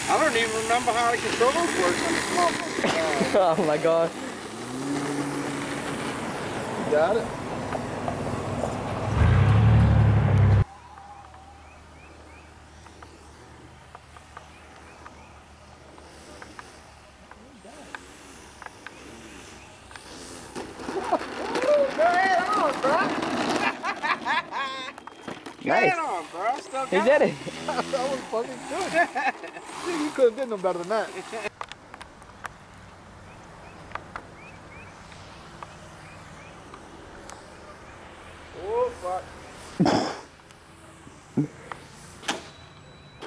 I don't even remember how the controls work on this motherfucker. Oh my god. You got it? Nice. On, bro. Still He did it. That was fucking good. You couldn't get no better than that. Oh, fuck.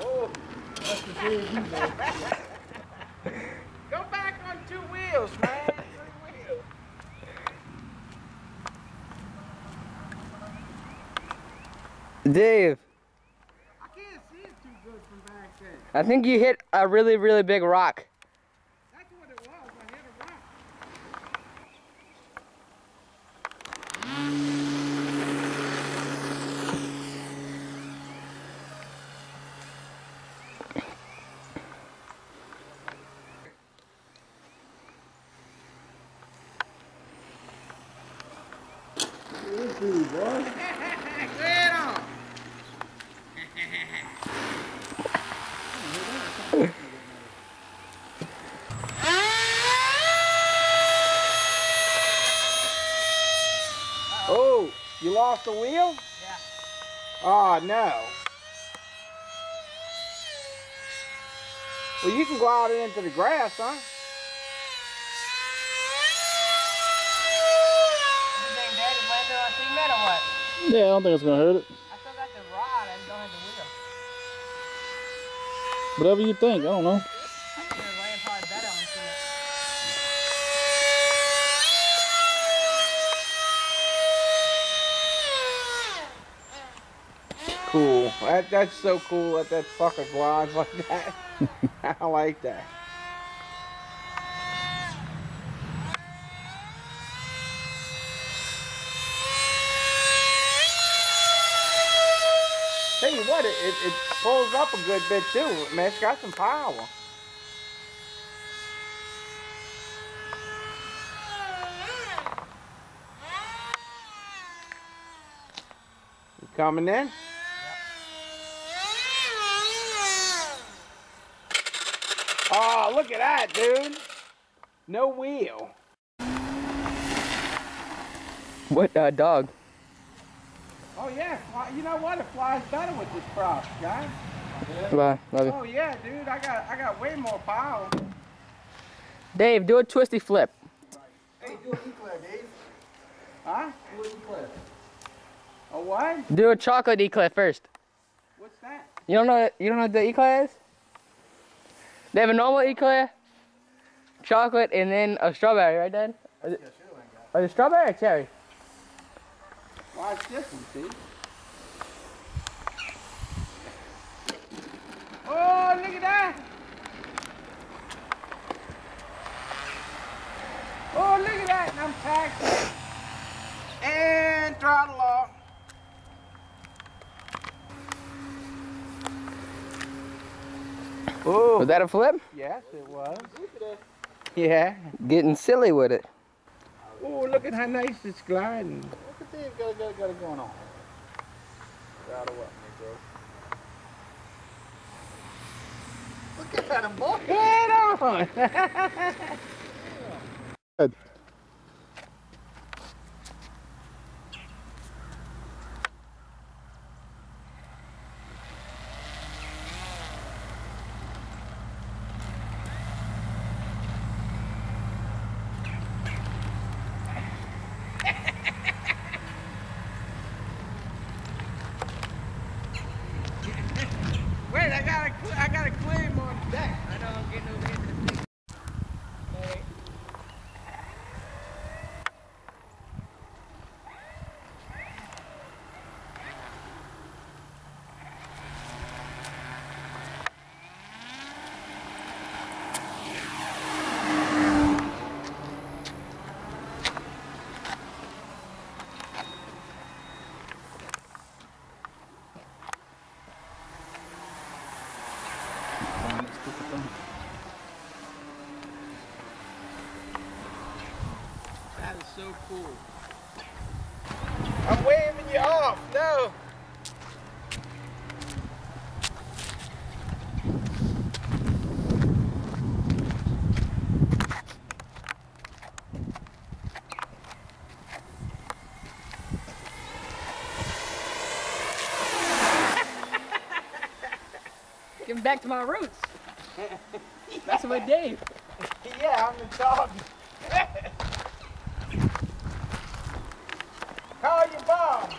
Oh, that's the thing, go back on 2 wheels, man. 3 wheels. Dave, I can't see it too good from back there. I think you hit a really, really big rock. That's what it was. I hit a rock. Boy. Get on. Oh, you lost the wheel? Yeah. Oh, no. Well, you can go out into the grass, huh? You think Daddy landed on cement or what? Yeah, I don't think it's gonna hurt it. I still got the rod, I just don't have the wheel. Whatever you think, I don't know. I think the land probably better on cement. Cool. That's so cool that fucker glides like that. I like that. Tell you what, it pulls up a good bit too. Man, it's got some power. You coming in? Oh, look at that, dude. No wheel. What dog? Oh yeah, you know what? It flies better with this prop, guys. Bye, love you. Oh yeah, dude, I got way more power. Dave, do a twisty flip. Hey, do an eclair, Dave. Huh? Do an eclair. A what? Do a chocolate eclair first. What's that? You don't know what the eclair is? They have a normal eclair, chocolate, and then a strawberry, right, Dad? Is it strawberry or cherry? Watch this one, see? Oh, look at that! Oh, look at that! And I'm taxing. And throttle off. Oh. Was that a flip? Yes, it was. Yeah. Getting silly with it. Oh, look at how nice it's gliding. Look at this, got it going on. Throttle up, Negro. Look at that, I'm boy. Head on! Wait, I gotta clear him on deck. I know I'm getting over here to the seat. That is so cool. I'm waving you off. No. Getting back to my roots. Messing with Dave. Yeah, I'm the dog. Call your Bob.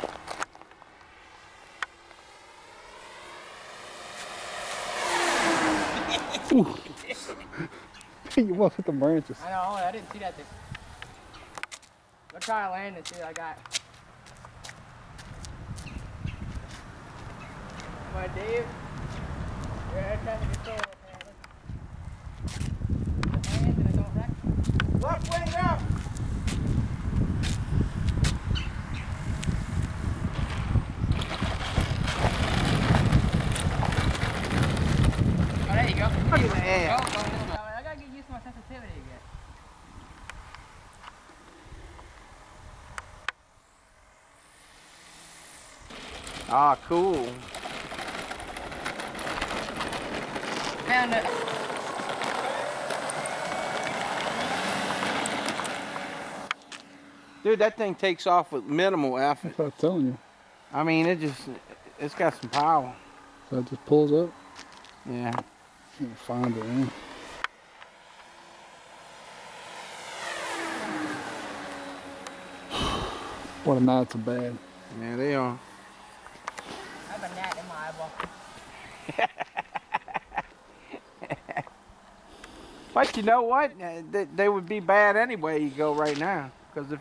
You almost hit the branches. I know, I didn't see that thing. I'll try to land and see what I got. Come on, Dave. You're air traffic control, apparently. It lands and I don't wreck. Left wing up. Oh, there you go. Look at that. Go this way. I gotta get used to my sensitivity again. Ah, cool. Found it. Dude, that thing takes off with minimal effort. That's what I'm telling you. I mean, it's got some power. So it just pulls up. Yeah. You can find it, man. What a night to bad. Yeah, they are. I have a gnat in my eyeball. But you know what? They would be bad anyway you go right now. Because if...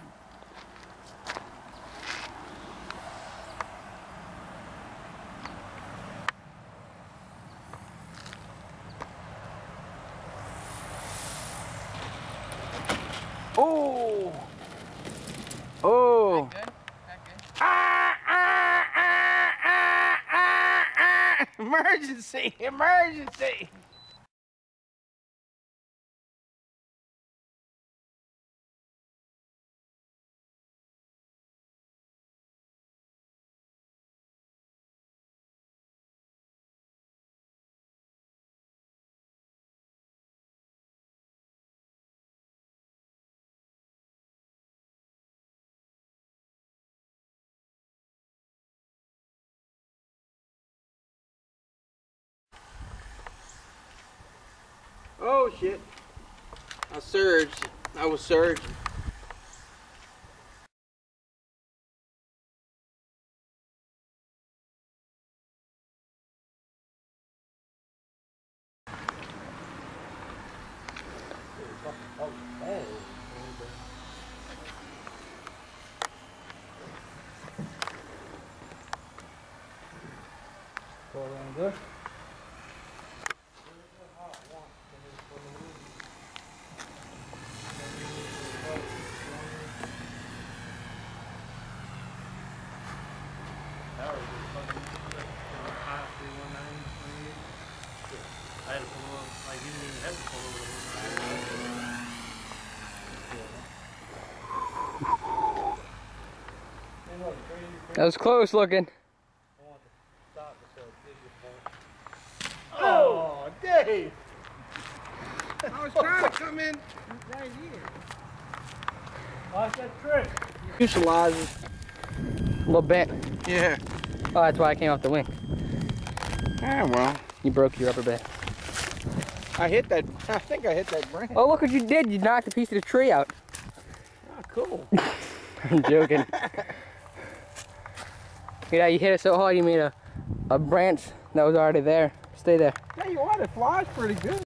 Oh! Oh! Good? That good? Emergency! Emergency! Oh shit. I surged. I was surging. That was close looking. Oh, Dave! I was trying to come in right here. Watch that trick. Fuselage. A little bit. Yeah. Oh, that's why I came off the wing. Ah, well. You broke your rubber band. I hit that. I think I hit that branch. Oh, look what you did. You knocked a piece of the tree out. Oh, cool. I'm joking. Yeah, you hit it so hard you made a branch that was already there. Stay there. Tell you what, it flies pretty good.